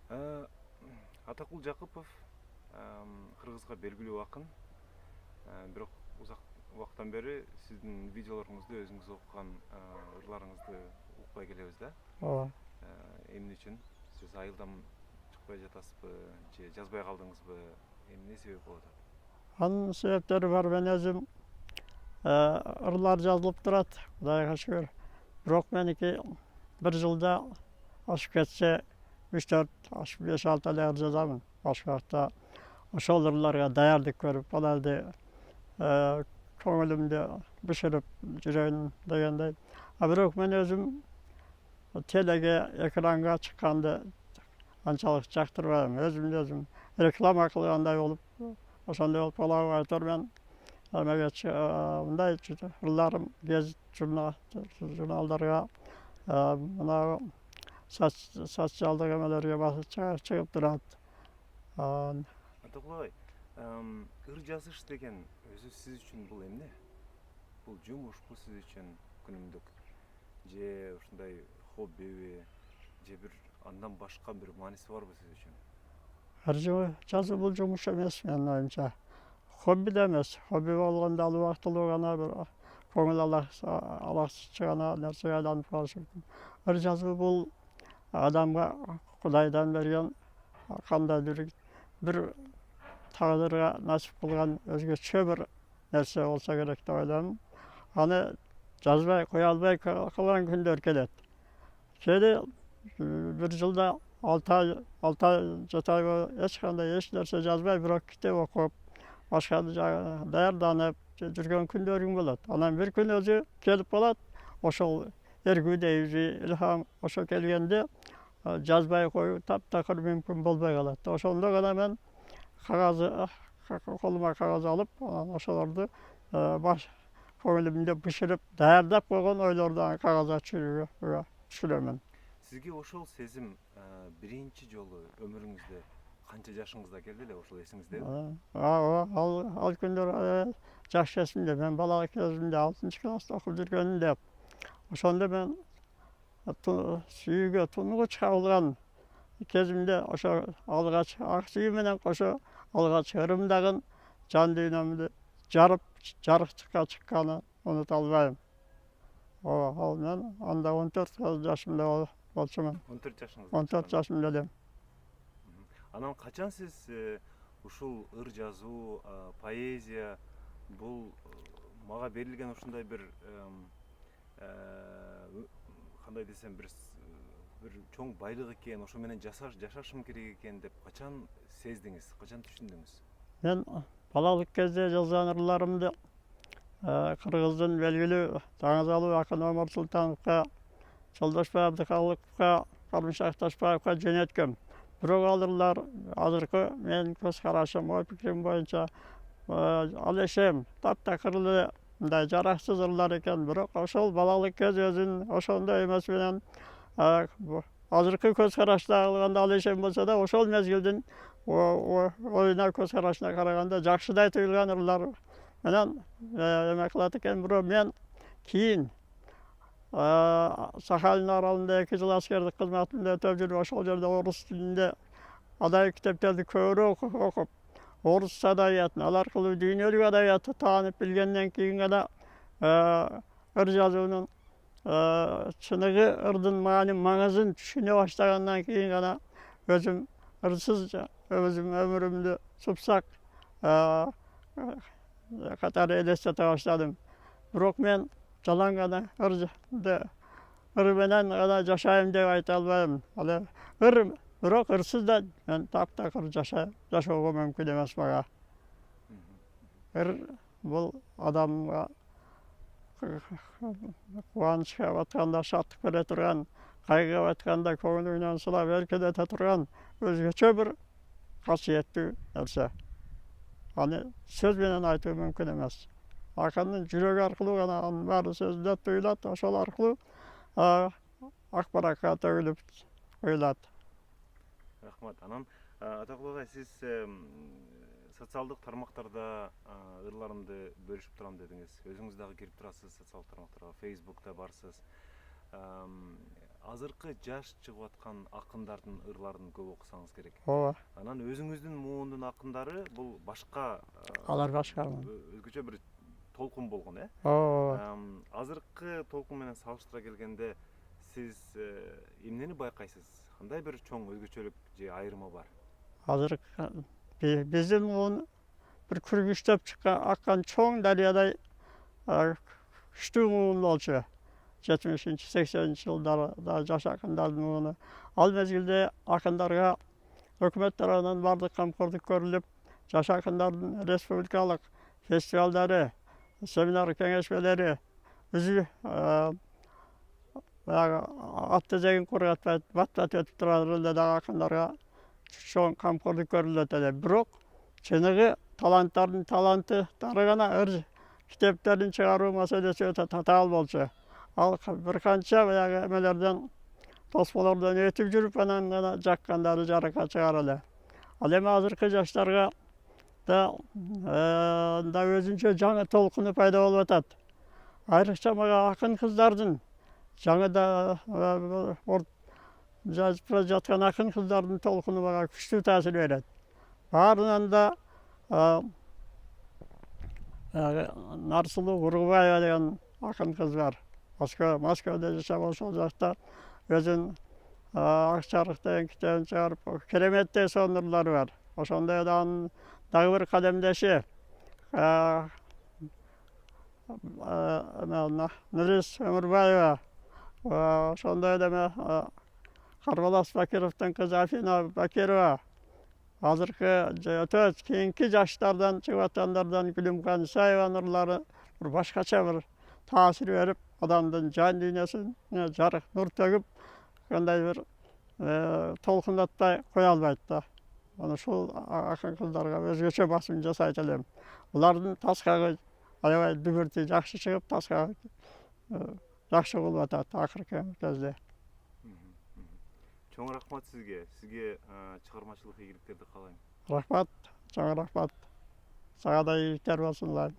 Атакул Жакупов Кыргызга белгилүү акын. Бирок узак убакыттан бери сиздин видеолоруңузду өзүңүз окуган ырларыңызды укпай келебиз да. Ооба. Эмне үчүн сиз айылдан чыкпай жатасызбы же жазбай калдыңызбы? Эмне себеп болуп атат? Анын себептери бар. Мен өзүм ырлар жазылып турат, Кудайга шүгүр. Бирок меники бир жылда ашып кетсе 3-4, 5-6 ыр жазамын. Башка убакта ошол ырларга даярдык көрүп, аларды көңүлүмдө бышырып жүрөйүн дегендей. Бирок мен өзүм телеге, экранга чыкканды анчалык жактырбайм. Өзүм реклама кылгандай болуп, ошондой болуп калабы айтор. Мен эмеге мындай ырларым гезит журналдарга, мына социалдык эмелерге чыгып турат. Атакул агай, ыр жазыш деген өзү сиз үчүн бул эмне? Бул жумушпу сиз үчүн күнүмдүк? Же ушундай хоббиби? Же бир андан башка бир мааниси барбы сиз үчүн? Ыр жазуу бул жумуш эмес менин оюмча. Хобби да эмес. Хобби болгондо ал убактылуу гана бир көңүл алакчы гана нерсеге айланып калышы мүмкүн. Ыр жазуу бул адамга Кудайдан берген кандайдыр бир тагдырга насип кылган өзгөчө бир нерсе болсо керек деп ойлойм. Аны жазбай кое албай калган күндөр келет. Кээде бир жылда 6 ай, 7 ай эч кандай эч нерсе жазбай, бирок китеп окуп, башка даярданып жүргөн күндөрүм болот. Анан бир күн өзү келип калат, ошол эргүү дейбиз, илхам ошо келгенде жазбай коюу таптакыр мүмкүн болбой калат. Ошондо гана мен колума кагаз алып, анан ошолорду көңүлүмдө бышырып даярдап койгон ойлорду кагазга түшүрөмүн. Сизге ошол сезим биринчи жолу өмүрүңүздө канча жашыңызда келди эле, ошол эсиңиздеби? Ал күндөр жакшы эсимде. Мен балалык кезимде 6-класста окуп жүргөнүмдө ошондо мен сүйүүгө тунугуч кабылган кезимде ошо алгач ак сүйүү менен кошо алгач ырымдагын жан дүйнөмдү жарып жарыктыкка чыкканын унута албайм. Ал мен анда 14 жашымда болчумун. 14 жашыңызда? 14 жашымда элем. Анан качан сиз ушул ыр жазуу, поэзия бул мага берилген ушундай бир кандай десем бир чоң байлык экен, ошо менен жашашым керек экен деп качан сездиңиз, качан түшүндүңүз? Мен балалык кезде жазган ырларымды Кыргыздын белгилүү таңазалуу акын Омар Султановго, Жолдошбай Абдыкалыковго, Карымшак Ташбаевго жөнөткөм. Бирок ал ырлар азыркы менин көз карашым, ой пикирим боюнча алешем таптакыр эле мындай жараксыз ырлар экен. Бирок ошол балалык кез өзүнүн ошондой эмеси менен азыркы көз карашта алганда алешем болсо да, ошол мезгилдин оюна көз карашына караганда жакшыдай туюлган ырлар менен эме кылат экен. Бирок мен кийин Сахалин аралында 2 жыл аскердик кызматымды өтөп жүрүп, ошол жерде орус тилинде адабий китептерди көбүрөөк окуп, орус адабиятын, ал аркылуу дүйнөлүк адабиятты таанып билгенден кийин гана ыр жазуунун чыныгы ырдын маңызын түшүнө баштагандан кийин гана өзүм ырсыз өзүм өмүрүмдү супсак катары элестете баштадым. Бирок мен жалаң гана ыр менен гана жашайм деп айта албайм. Ал ыр, бирок ырсыз да мен таптакыр жашоого мүмкүн эмес мага. Ыр бул адамга кубанычка батканда шаттык бере турган, кайгыга батканда көңүлүнөн сулап эркелете турган өзгөчө бир касиеттүү нерсе. Аны сөз менен айтуу мүмкүн эмес. Акындын жүрөгү аркылуу гана анын баары сөздө туюлат, ошол аркылуу акбаракка төгүлүп коюлат. Рахмат. Анан Атакул агай, сиз социалдык тармактарда ырларымды бөлүшүп турам дедиңиз. Өзүңүз дагы кирип турасыз социалдык тармактарга, Facebook'та барсыз. азыркы жаш чыгып аткан акындардын ырларын көп окусаңыз керек. ооба, Анан өзүңүздүн муундун акындары бул башка алар башка. өзгөчө бир толкун болгон, Ооба. Азыркы толкун менен салыштыра келгенде сиз эмнени байкайсыз? Кандай бир чоң өзгөчөлүк же айырма бар? Азыр биздин муун бир күргүчтөп чыккан аккан чоң дарыядай күчтүү муун болчу. 70-80 жылдарда жаш акындардын мууну. Ал мезгилде акындарга өкмөт тарабынан бардык камкордук көрүлүп, жаш акындардын республикалык фестивалдары, семинар кеңешмелери үзү баягы атты жегин кургатпай бат бат өтүп турган эле дагы акындарга чоң камкордук көрүлөт эле. Бирок чыныгы таланттардын таланты дарыгана ыр китептерин чыгаруу маселеси өтө татаал болчу. Ал бир канча баягы эмелерден тосмолордон өтүп жүрүп анан гана жаккандары жарыкка чыгар эле. Ал эми азыркы жаштарга да өзүнчө жаңы толкуну пайда болуп атат. Айрыкча мага акын кыздардын жаңыда жазып жаткан акын кыздардын толкуну мага күчтүү таасир берет. Баарынан да Нарсулуу Кургубаева деген акын кыз бар. Москвада жашап ошол жакта өзүнүн Акчарык деген китебин чыгарып, кереметтей сонурлары бар. Ошондой анын дагы бир кадемдеши Нурис Өмүрбаева, ошондой эле Карбалас Бакировдун кызы Афина Бакирова, азыркы өтө кийинки жаштардан чыгып аткандардан Гүлүмкан Исаеванын ырлары бир башкача бир таасир берип, адамдын жан дүйнөсүнө жарык нур төгүп, кандай бир толкундатпай кое албайт да. Аны ушул акын кыздарга өзгөчө басым жасайт элем. Булардын таскагы аябай дүбүртү жакшы чыгып, таскагы жакшы болуп атат акыркы кезде. Чоң рахмат сизге. Сизге чыгармачылык ийгиликтерди каалайм. Рахмат, чоң рахмат. Сага да ийгиликтер болсун.